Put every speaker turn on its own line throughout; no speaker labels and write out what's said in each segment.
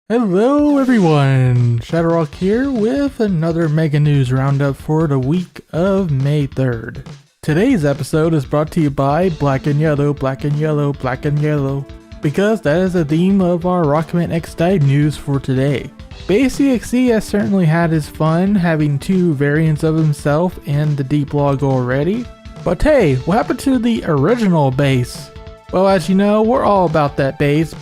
Hello everyone, ShadowRock here with another Mega News Roundup for the week of May 3rd. Today's episode is brought to you by Black and Yellow, Black and Yellow, Black and Yellow, because that is the theme of our Rockman-X DiVE news for today. Base EXE has certainly had his fun having two variants of himself in the deep log already, but hey, what happened to the original base? Well, as you know, we're all about that base,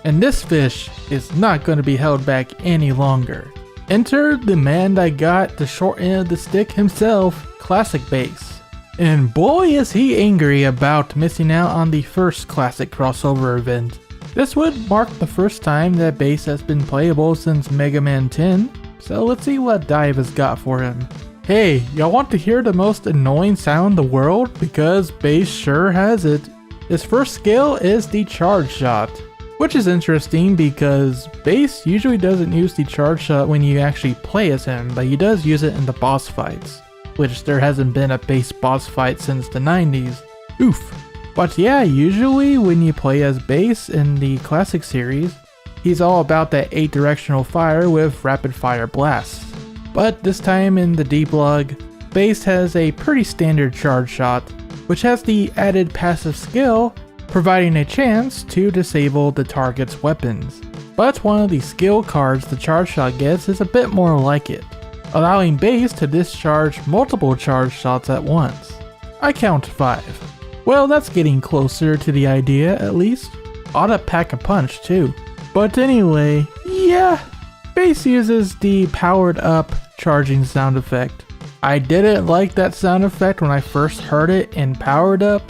and this fish is not going to be held back any longer. Enter the man that got the short end of the stick himself, Classic Base. And boy is he angry about missing out on the first Classic crossover event. This would mark the first time that Base has been playable since Mega Man 10, so let's see what DiVE has got for him. Hey, y'all want to hear the most annoying sound in the world? Because Base sure has it. His first skill is the charge shot. Which is interesting because Base usually doesn't use the charge shot when you actually play as him, but he does use it in the boss fights, which there hasn't been a Base boss fight since the 90s. Oof. But yeah, usually when you play as Base in the classic series, he's all about that 8-directional fire with rapid fire blasts. But this time in the deep log, Base has a pretty standard charge shot, which has the added passive skill providing a chance to disable the target's weapons. But one of the skill cards the charge shot gets is a bit more like it, allowing Base to discharge multiple charge shots at once. I count 5. Well, that's getting closer to the idea at least. Ought to pack a punch too. But anyway, yeah, Base uses the powered up charging sound effect. I didn't like that sound effect when I first heard it in powered up.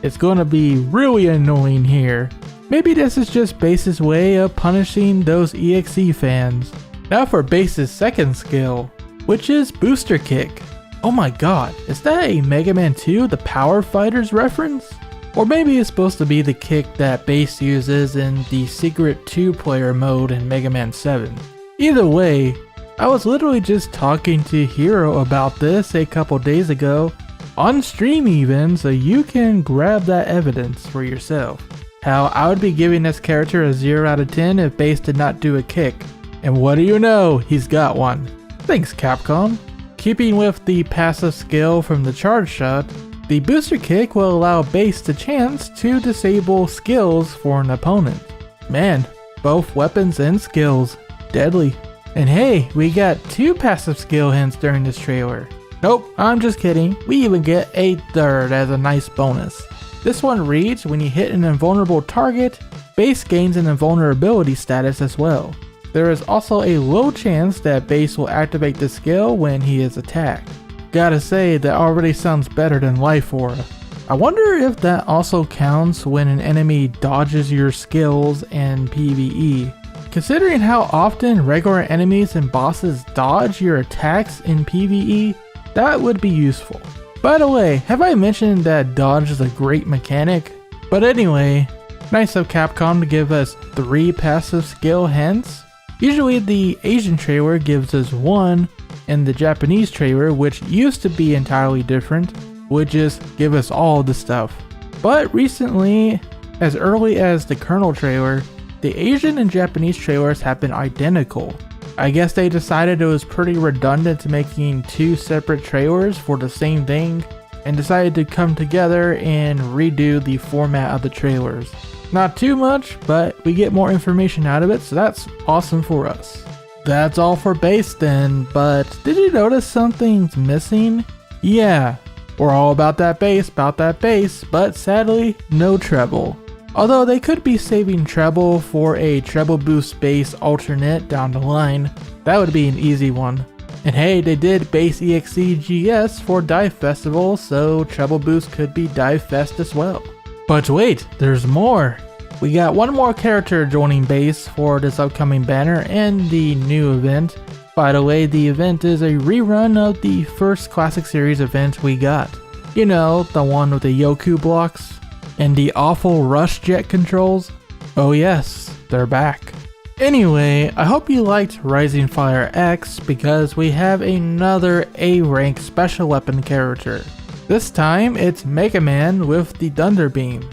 It's gonna be really annoying here. Maybe this is just Base's way of punishing those EXE fans. Now for Base's second skill, which is Booster Kick. Oh my god, is that a Mega Man 2 The Power Fighters reference? Or maybe it's supposed to be the kick that Base uses in the secret 2-player mode in Mega Man 7. Either way, I was literally just talking to Hero about this a couple days ago, on stream even, so you can grab that evidence for yourself. How I would be giving this character a 0 out of 10 if Base did not do a kick. And what do you know, he's got one. Thanks Capcom. Keeping with the passive skill from the charge shot, the booster kick will allow Base the chance to disable skills for an opponent. Man, both weapons and skills, deadly. And hey, we got 2 passive skill hints during this trailer. Nope, I'm just kidding. We even get a third as a nice bonus. This one reads, when you hit an invulnerable target, Base gains an invulnerability status as well. There is also a low chance that Base will activate the skill when he is attacked. Gotta say, that already sounds better than Life Aura. I wonder if that also counts when an enemy dodges your skills in PvE. Considering how often regular enemies and bosses dodge your attacks in PvE, that would be useful. By the way, have I mentioned that dodge is a great mechanic? But anyway, nice of Capcom to give us 3 passive skill hints. Usually the Asian trailer gives us 1, and the Japanese trailer, which used to be entirely different, would just give us all the stuff. But recently, as early as the Colonel trailer, the Asian and Japanese trailers have been identical. I guess they decided it was pretty redundant making 2 separate trailers for the same thing, and decided to come together and redo the format of the trailers. Not too much, but we get more information out of it, so that's awesome for us. That's all for Base then, but did you notice something's missing? Yeah, we're all about that bass, but sadly, no treble. Although they could be saving treble for a treble boost Base alternate down the line, that would be an easy one. And hey, they did Base EXE GS for DiVE Festival, so treble boost could be DiVE Fest as well. But wait, there's more! We got one more character joining Base for this upcoming banner and the new event. By the way, the event is a rerun of the first Classic Series event we got. You know, the one with the Yoku blocks and the awful rush jet controls. Oh yes, they're back. Anyway, I hope you liked Rising Fire X because we have another A-rank special weapon character. This time it's Mega Man with the Thunder Beam.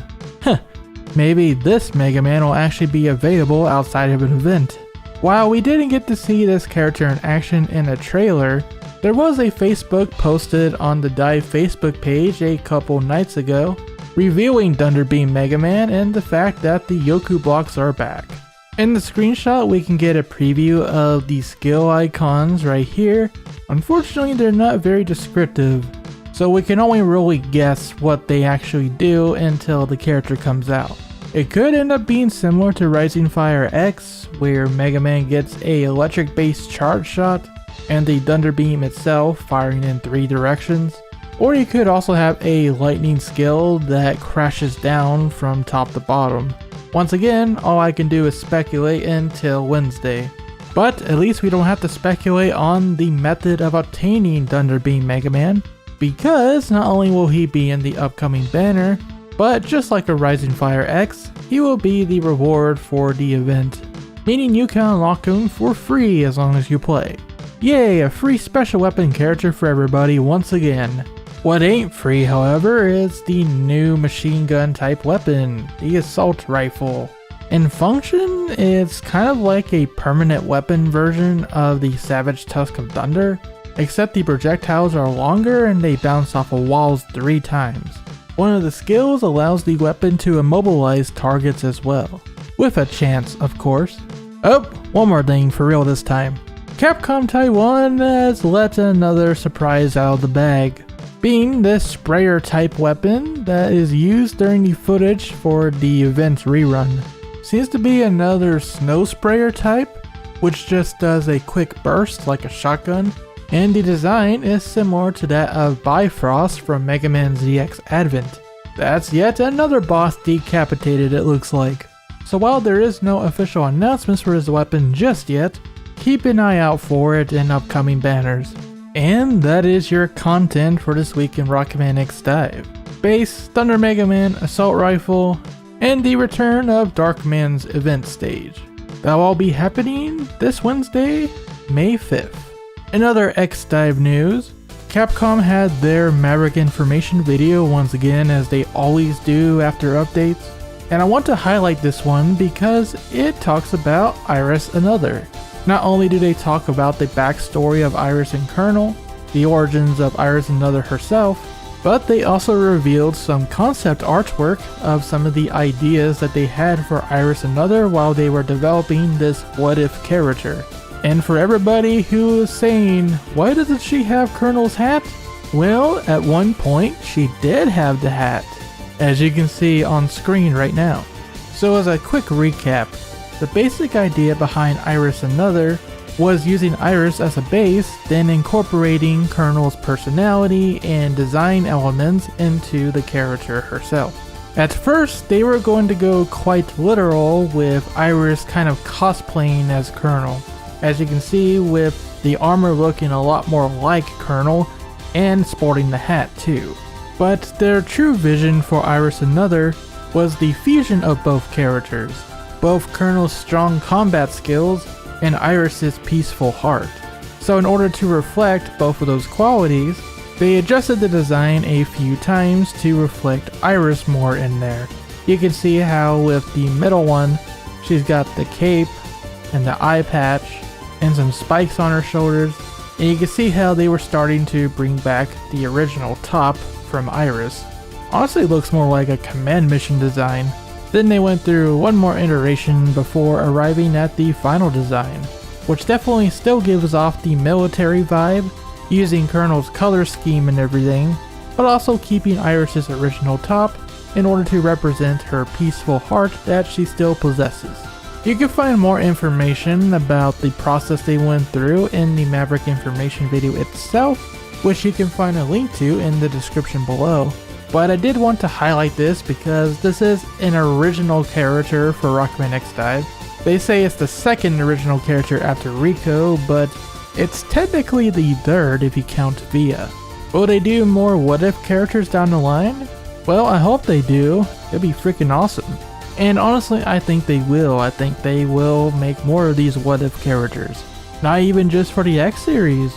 maybe this Mega Man will actually be available outside of an event. While we didn't get to see this character in action in a trailer, there was a Facebook posted on the DiVE Facebook page a couple nights ago revealing Thunder Beam Mega Man and the fact that the Yoku blocks are back. In the screenshot we can get a preview of the skill icons right here. Unfortunately they're not very descriptive, so we can only really guess what they actually do until the character comes out. It could end up being similar to Rising Fire X, where Mega Man gets a electric based charge shot and the Thunder Beam itself firing in 3 directions. Or you could also have a lightning skill that crashes down from top to bottom. Once again, all I can do is speculate until Wednesday. But at least we don't have to speculate on the method of obtaining Thunder Beam Mega Man, because not only will he be in the upcoming banner, but just like a Rising Fire X, he will be the reward for the event, meaning you can unlock him for free as long as you play. Yay, a free special weapon character for everybody once again. What ain't free, however, is the new machine gun type weapon, the assault rifle. In function, it's kind of like a permanent weapon version of the Savage Tusk of Thunder, except the projectiles are longer and they bounce off of walls 3 times. One of the skills allows the weapon to immobilize targets as well. With a chance, of course. Oh, one more thing for real this time. Capcom Taiwan has let another surprise out of the bag, being this sprayer type weapon that is used during the footage for the event's rerun. Seems to be another snow sprayer type, which just does a quick burst like a shotgun, and the design is similar to that of Bifrost from Mega Man ZX Advent. That's yet another boss decapitated, it looks like. So while there is no official announcements for his weapon just yet, keep an eye out for it in upcoming banners. And that is your content for this week in Rockman X Dive. Base, Thunder Mega Man, Assault Rifle, and the return of Darkman's event stage. That will all be happening this Wednesday, May 5th. In other X Dive news, Capcom had their Maverick Information video once again, as they always do after updates, and I want to highlight this one because it talks about Iris Another. Not only do they talk about the backstory of Iris and Colonel, the origins of Iris Another herself, but they also revealed some concept artwork of some of the ideas that they had for Iris Another while they were developing this what if character. And for everybody who is saying, why doesn't she have Colonel's hat? Well, at one point she did have the hat, as you can see on screen right now. So as a quick recap, the basic idea behind Iris Another was using Iris as a base, then incorporating Colonel's personality and design elements into the character herself. At first, they were going to go quite literal with Iris kind of cosplaying as Colonel, as you can see with the armor looking a lot more like Colonel and sporting the hat too. But their true vision for Iris Another was the fusion of both characters, both Colonel's strong combat skills and Iris's peaceful heart. So in order to reflect both of those qualities, they adjusted the design a few times to reflect Iris more in there. You can see how with the middle one, she's got the cape and the eye patch and some spikes on her shoulders, and you can see how they were starting to bring back the original top from Iris. Honestly, it looks more like a command mission design. Then they went through one more iteration before arriving at the final design, which definitely still gives off the military vibe, using Colonel's color scheme and everything, but also keeping Iris's original top in order to represent her peaceful heart that she still possesses. You can find more information about the process they went through in the Maverick Information video itself, which you can find a link to in the description below. But I did want to highlight this because this is an original character for Rockman X Dive. They say it's the second original character after Rico, but it's technically the third if you count Via. Will they do more what if characters down the line? Well, I hope they do. It'd be freaking awesome. And honestly, I think they will. I think they will make more of these what if characters. Not even just for the X series.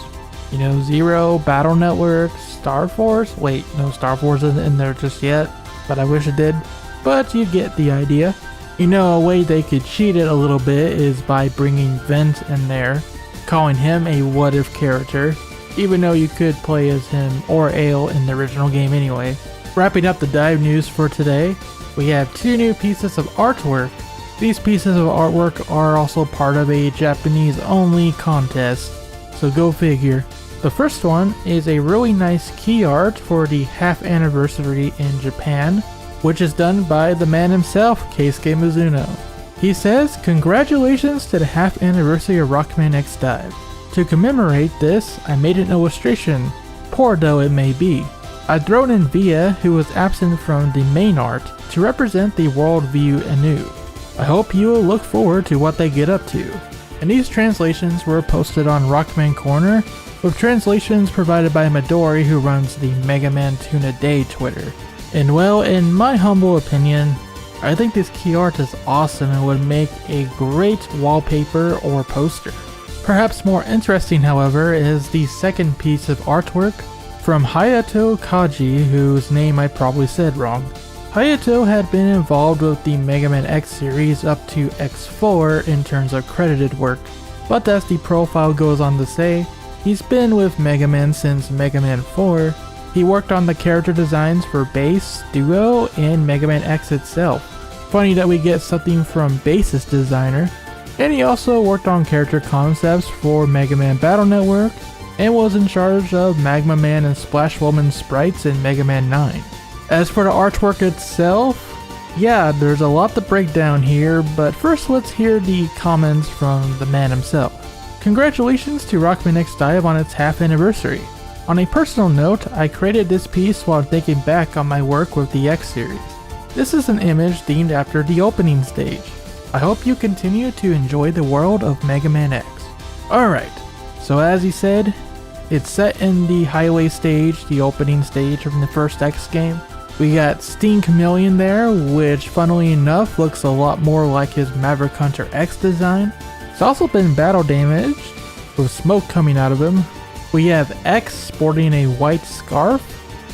You know, Zero, Battle Network, Star Force. Wait, no, Star Force isn't in there just yet, but I wish it did. but you get the idea. You know, a way they could cheat it a little bit is by bringing Vent in there, calling him a what-if character, even though you could play as him or Ale in the original game anyway. Wrapping up the DiVE news for today, we have 2 new pieces of artwork. These pieces of artwork are also part of a Japanese-only contest, so go figure. The first one is a really nice key art for the half anniversary in Japan, which is done by the man himself, Keisuke Mizuno. He says, "Congratulations to the half anniversary of Rockman X DiVE. To commemorate this, I made an illustration, poor though it may be. I've thrown in Via, who was absent from the main art, to represent the world view anew. I hope you will look forward to what they get up to." And these translations were posted on Rockman Corner, with translations provided by Midori, who runs the Mega Man Tuna Day Twitter. And well, in my humble opinion, I think this key art is awesome and would make a great wallpaper or poster. Perhaps more interesting, however, is the second piece of artwork from Hayato Kaji, whose name I probably said wrong. Hayato had been involved with the Mega Man X series up to X4 in terms of credited work, but as the profile goes on to say, he's been with Mega Man since Mega Man 4. He worked on the character designs for Bass, Duo, and Mega Man X itself. Funny that we get something from Bass's designer. And he also worked on character concepts for Mega Man Battle Network, and was in charge of Magma Man and Splash Woman sprites in Mega Man 9. As for the artwork itself, yeah, there's a lot to break down here, but first let's hear the comments from the man himself. "Congratulations to Rockman X DiVE on its half anniversary. On a personal note, I created this piece while thinking back on my work with the X series. This is an image themed after the opening stage. I hope you continue to enjoy the world of Mega Man X." Alright, so as he said, it's set in the highway stage, the opening stage from the first X game. We got Steen Chameleon there, which funnily enough looks a lot more like his Maverick Hunter X design. It's also been battle damaged, with smoke coming out of him. We have X sporting a white scarf,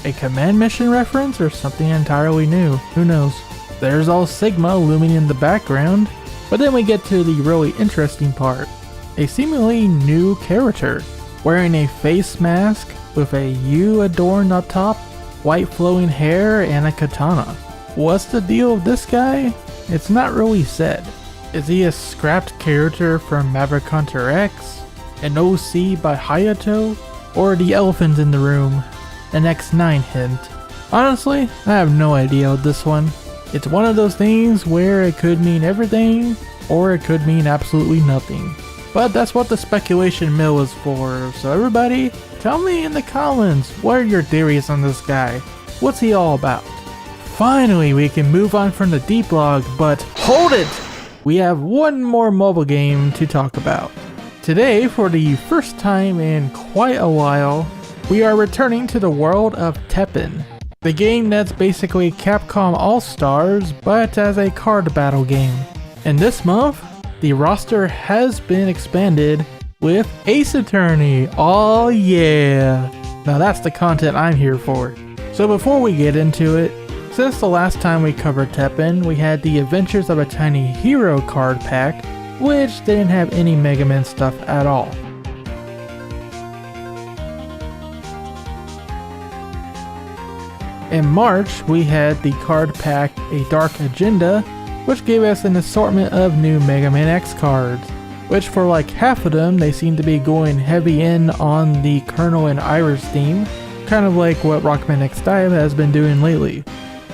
a command mission reference, or something entirely new, who knows. There's all Sigma looming in the background, but then we get to the really interesting part. A seemingly new character, wearing a face mask with a U adorned up top, white flowing hair, and a katana. What's the deal with this guy? It's not really said. Is he a scrapped character from Maverick Hunter X, an OC by Hayato, or the elephant in the room, an X9 hint? Honestly, I have no idea with this one. It's one of those things where it could mean everything, or it could mean absolutely nothing. But that's what the speculation mill is for, so everybody, tell me in the comments, what are your theories on this guy? What's he all about? Finally, we can move on from the deep log, but hold it! We have one more mobile game to talk about. Today, for the first time in quite a while, we are returning to the world of Teppen. The game that's basically Capcom All-Stars, but as a card battle game. And this month, the roster has been expanded with Ace Attorney. Oh yeah! Now that's the content I'm here for. So before we get into it, since the last time we covered Teppen, we had the Adventures of a Tiny Hero card pack, which didn't have any Mega Man stuff at all. In March, we had the card pack A Dark Agenda, which gave us an assortment of new Mega Man X cards, which for like half of them, they seem to be going heavy in on the Colonel and Iris theme, kind of like what Rockman X DiVE has been doing lately.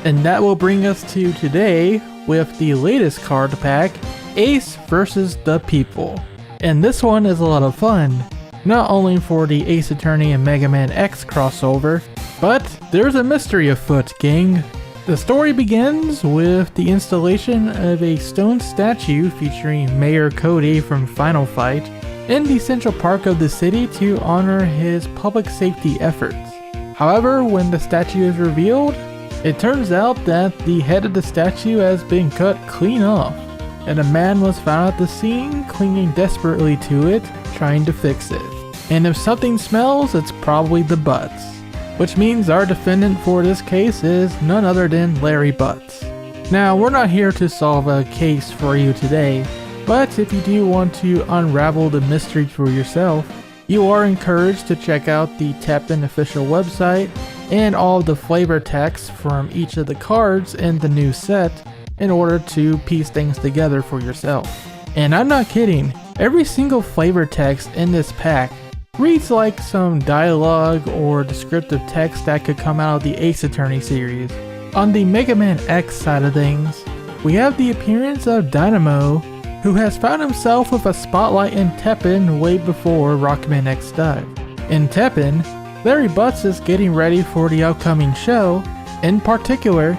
And that will bring us to today with the latest card pack, Ace vs. the People. And this one is a lot of fun, not only for the Ace Attorney and Mega Man X crossover, but there's a mystery afoot, gang. The story begins with the installation of a stone statue featuring Mayor Cody from Final Fight in the central park of the city to honor his public safety efforts. However, when the statue is revealed, it turns out that the head of the statue has been cut clean off, and a man was found at the scene clinging desperately to it, trying to fix it. And if something smells, it's probably the butts. Which means our defendant for this case is none other than Larry Butts. Now, we're not here to solve a case for you today, but if you do want to unravel the mystery for yourself, you are encouraged to check out the Teppen official website and all of the flavor text from each of the cards in the new set in order to piece things together for yourself. And I'm not kidding, every single flavor text in this pack reads like some dialogue or descriptive text that could come out of the Ace Attorney series. On the Mega Man X side of things, we have the appearance of Dynamo, who has found himself with a spotlight in Teppen way before Rockman X DiVE. In Teppen, Larry Butts is getting ready for the upcoming show. In particular,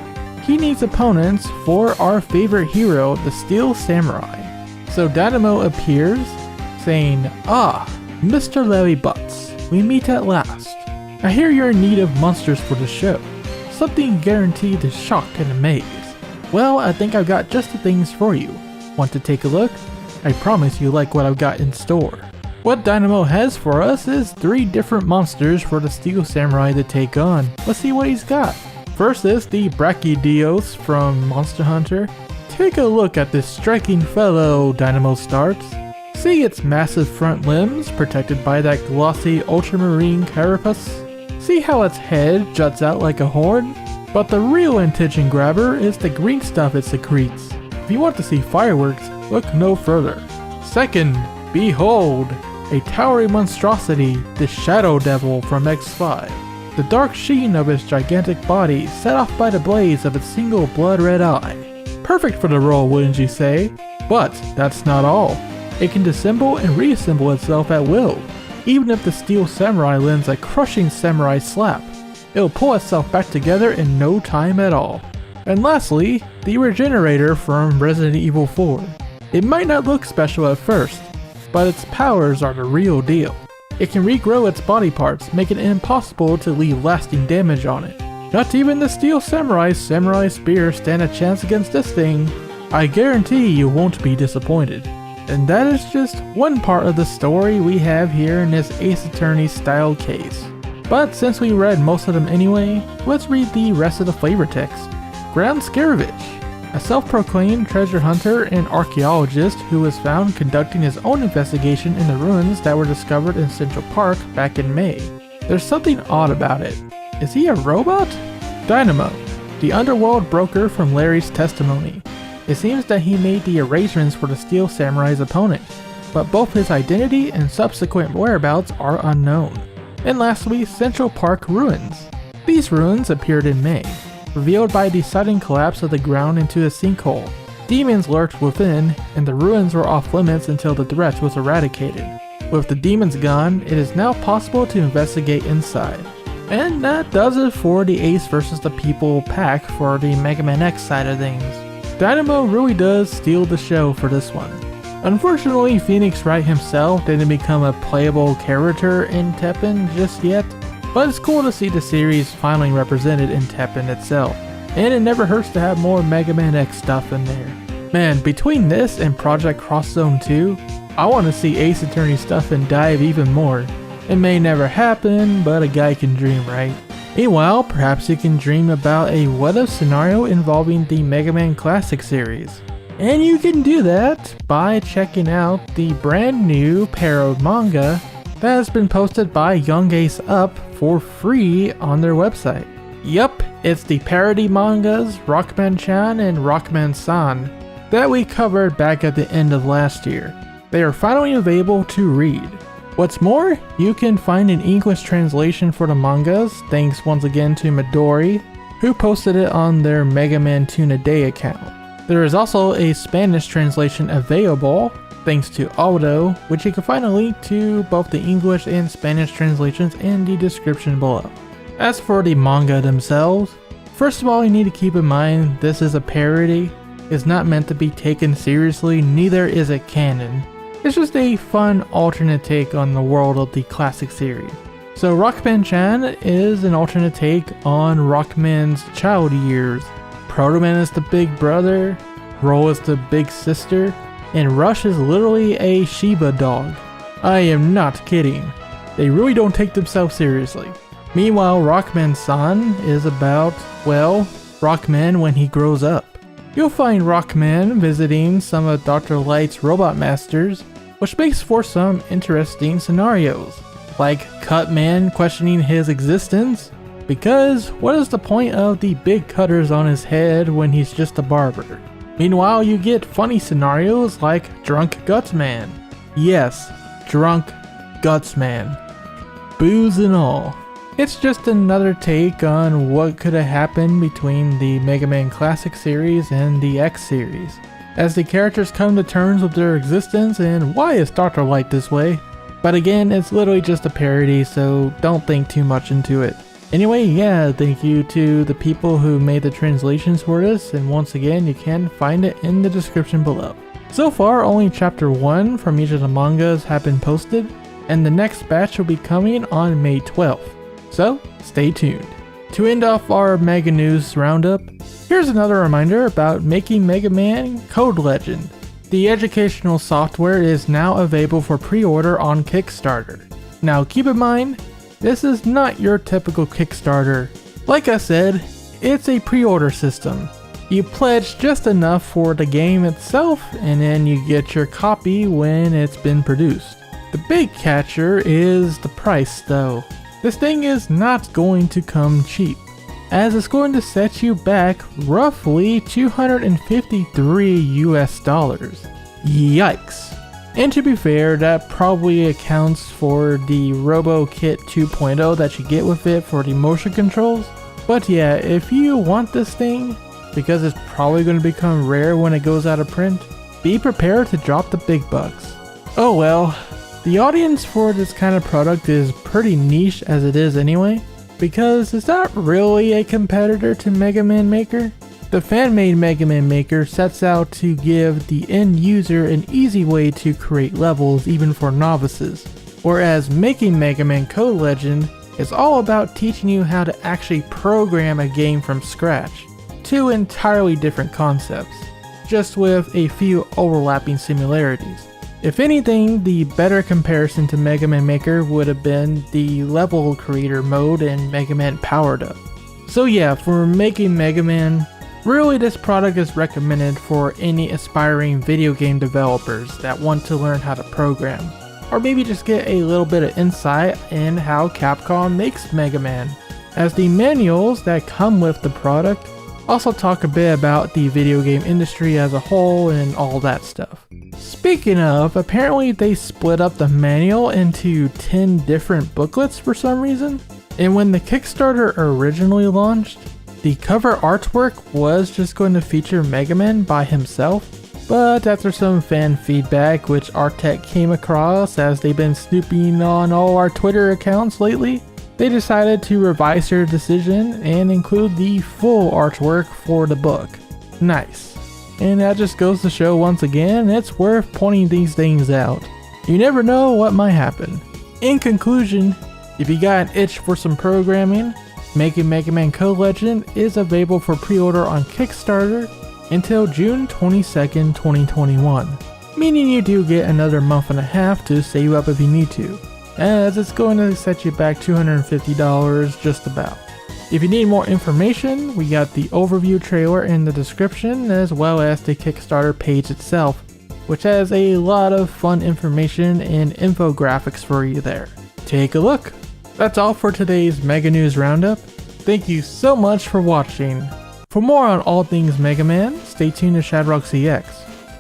he needs opponents for our favorite hero, the Steel Samurai. So Dynamo appears, saying, "Ah, Mr. Larry Butts, we meet at last. I hear you're in need of monsters for the show. Something guaranteed to shock and amaze. Well, I think I've got just the things for you. Want to take a look? I promise you like what I've got in store." What Dynamo has for us is 3 different monsters for the Steel Samurai to take on. Let's see what he's got. First is the Brachydios from Monster Hunter. Take a look at this striking fellow, Dynamo starts. See its massive front limbs protected by that glossy ultramarine carapace? See how its head juts out like a horn? But the real attention grabber is the green stuff it secretes. If you want to see fireworks, look no further. Second, behold, a towering monstrosity, the Shadow Devil from X5. The dark sheen of its gigantic body set off by the blaze of its single blood-red eye. Perfect for the role, wouldn't you say? But that's not all. It can disassemble and reassemble itself at will. Even if the Steel Samurai lands a crushing samurai slap, it'll pull itself back together in no time at all. And lastly, the Regenerator from Resident Evil 4. It might not look special at first, but its powers are the real deal. It can regrow its body parts, making it impossible to leave lasting damage on it. Not even the Steel Samurai's Samurai Spear stand a chance against this thing. I guarantee you won't be disappointed. And that is just one part of the story we have here in this Ace Attorney style case. But since we read most of them anyway, let's read the rest of the flavor text. Ground Scarovich, a self-proclaimed treasure hunter and archaeologist who was found conducting his own investigation in the ruins that were discovered in Central Park back in May. There's something odd about it. Is he a robot? Dynamo, the underworld broker from Larry's testimony. It seems that he made the arrangements for the Steel Samurai's opponent, but both his identity and subsequent whereabouts are unknown. And lastly, Central Park ruins. These ruins appeared in May, revealed by the sudden collapse of the ground into a sinkhole. Demons lurked within, and the ruins were off limits until the threat was eradicated. With the demons gone, it is now possible to investigate inside. And that does it for the Ace vs. the People pack for the Mega Man X side of things. Dynamo really does steal the show for this one. Unfortunately, Phoenix Wright himself didn't become a playable character in Teppen just yet, but it's cool to see the series finally represented in Teppen itself, and it never hurts to have more Mega Man X stuff in there. Man, between this and Project Cross Zone 2, I want to see Ace Attorney stuff in DiVE even more. It may never happen, but a guy can dream, right? Meanwhile, perhaps you can dream about a what-if scenario involving the Mega Man Classic series. And you can do that by checking out the brand new parody manga that has been posted by Young Ace Up for free on their website. Yup, it's the parody mangas Rockman-chan and Rockman-san that we covered back at the end of last year. They are finally available to read. What's more, you can find an English translation for the mangas, thanks once again to Midori, who posted it on their Mega Man Tune a Day account. There is also a Spanish translation available, thanks to Aldo, which you can find a link to both the English and Spanish translations in the description below. As for the manga themselves, first of all you need to keep in mind this is a parody. It's not meant to be taken seriously, neither is it canon. It's just a fun alternate take on the world of the classic series. So Rockman-chan is an alternate take on Rockman's child years. Proto Man is the big brother, Roll is the big sister, and Rush is literally a Shiba dog. I am not kidding. They really don't take themselves seriously. Meanwhile, Rockman-san is about, well, Rockman when he grows up. You'll find Rockman visiting some of Dr. Light's robot masters, which makes for some interesting scenarios, like Cutman questioning his existence, because what is the point of the big cutters on his head when he's just a barber? Meanwhile, you get funny scenarios like Drunk Gutsman. Yes, Drunk Gutsman. Booze and all. It's just another take on what could have happened between the Mega Man Classic series and the X series, as the characters come to terms with their existence and why is Dr. Light this way. But again, it's literally just a parody, so don't think too much into it. Anyway, yeah, thank you to the people who made the translations for this, and once again, you can find it in the description below. So far, only chapter 1 from each of the mangas have been posted, and the next batch will be coming on May 12th, so stay tuned. To end off our Mega News Roundup, here's another reminder about Making Mega Man Code Legend. The educational software is now available for pre-order on Kickstarter. Now keep in mind, this is not your typical Kickstarter. Like I said, it's a pre-order system. You pledge just enough for the game itself, and then you get your copy when it's been produced. The big catcher is the price though. This thing is not going to come cheap, as it's going to set you back roughly $253 US. Yikes. And to be fair, that probably accounts for the Robo Kit 2.0 that you get with it for the motion controls. But yeah, if you want this thing, because it's probably going to become rare when it goes out of print, be prepared to drop the big bucks. Oh well, the audience for this kind of product is pretty niche as it is anyway, because it's not really a competitor to Mega Man Maker. The fan-made Mega Man Maker sets out to give the end user an easy way to create levels even for novices, whereas Making Mega Man Code Legend is all about teaching you how to actually program a game from scratch. Two entirely different concepts, just with a few overlapping similarities. If anything, the better comparison to Mega Man Maker would have been the level creator mode in Mega Man Powered Up. So yeah, for Making Mega Man, really this product is recommended for any aspiring video game developers that want to learn how to program, or maybe just get a little bit of insight in how Capcom makes Mega Man, as the manuals that come with the product also talk a bit about the video game industry as a whole and all that stuff. Speaking of, apparently they split up the manual into 10 different booklets for some reason, and when the Kickstarter originally launched, the cover artwork was just going to feature Mega Man by himself, but after some fan feedback which Artec came across as they've been snooping on all our Twitter accounts lately, they decided to revise their decision and include the full artwork for the book. Nice. And that just goes to show once again, it's worth pointing these things out. You never know what might happen. In conclusion, if you got an itch for some programming, Making Mega Man Code Legend is available for pre-order on Kickstarter until June 22nd, 2021, meaning you do get another month and a half to save up if you need to, as it's going to set you back $250 just about. If you need more information, we got the overview trailer in the description, as well as the Kickstarter page itself, which has a lot of fun information and infographics for you there. Take a look. That's all for today's Mega News Roundup. Thank you so much for watching. For more on all things Mega Man, stay tuned to ShadowRockZX.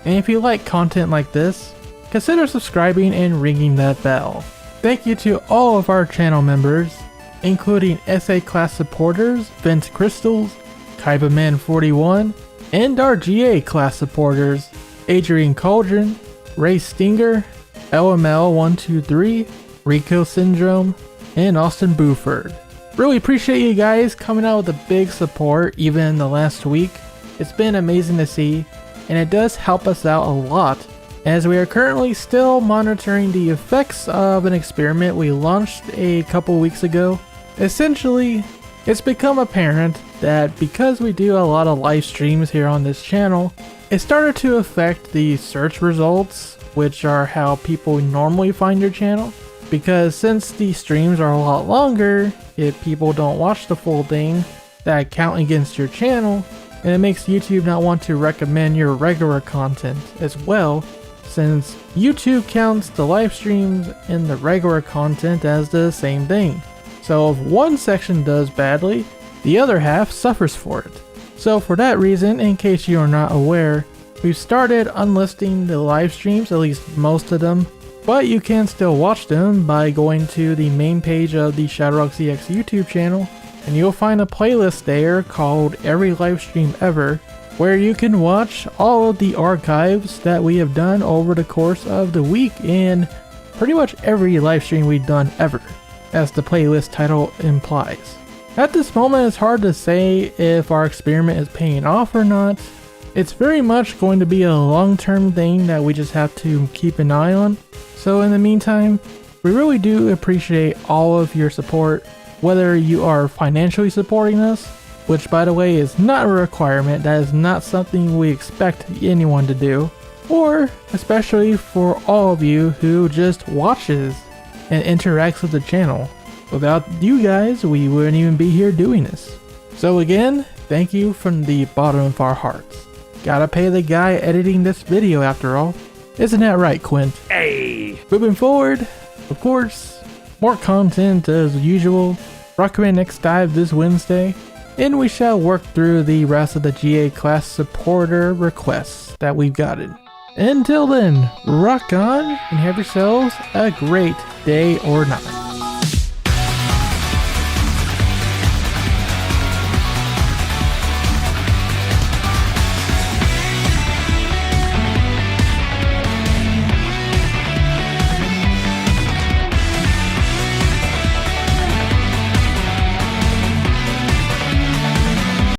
And if you like content like this, consider subscribing and ringing that bell. Thank you to all of our channel members, including SA Class supporters Vince Crystals, Kaibaman41, and our GA Class supporters Adrian Cauldron, Ray Stinger, LML123, Rico Syndrome, and Austin Buford. Really appreciate you guys coming out with a big support even in the last week. It's been amazing to see, and it does help us out a lot, as we are currently still monitoring the effects of an experiment we launched a couple weeks ago. Essentially, it's become apparent that because we do a lot of live streams here on this channel, it started to affect the search results, which are how people normally find your channel. Because since the streams are a lot longer, if people don't watch the full thing, that count against your channel, and it makes YouTube not want to recommend your regular content as well, since YouTube counts the live streams and the regular content as the same thing. So if one section does badly, the other half suffers for it. So for that reason, in case you are not aware, we've started unlisting the live streams, at least most of them, but you can still watch them by going to the main page of the ShadowRockZX YouTube channel, and you'll find a playlist there called Every Livestream Ever, where you can watch all of the archives that we have done over the course of the week in pretty much every livestream we've done ever, as the playlist title implies. At this moment, it's hard to say if our experiment is paying off or not. It's very much going to be a long-term thing that we just have to keep an eye on. So in the meantime, we really do appreciate all of your support, whether you are financially supporting us, which by the way is not a requirement, that is not something we expect anyone to do, or especially for all of you who just watches and interacts with the channel. Without you guys, we wouldn't even be here doing this. So again, thank you from the bottom of our hearts. Gotta pay the guy editing this video after all. Isn't that right, Quint?
Hey!
Moving forward, of course, more content as usual. Rockman-X DiVE this Wednesday, and we shall work through the rest of the GA class supporter requests that we've gotten. Until then, rock on and have yourselves a great day or night.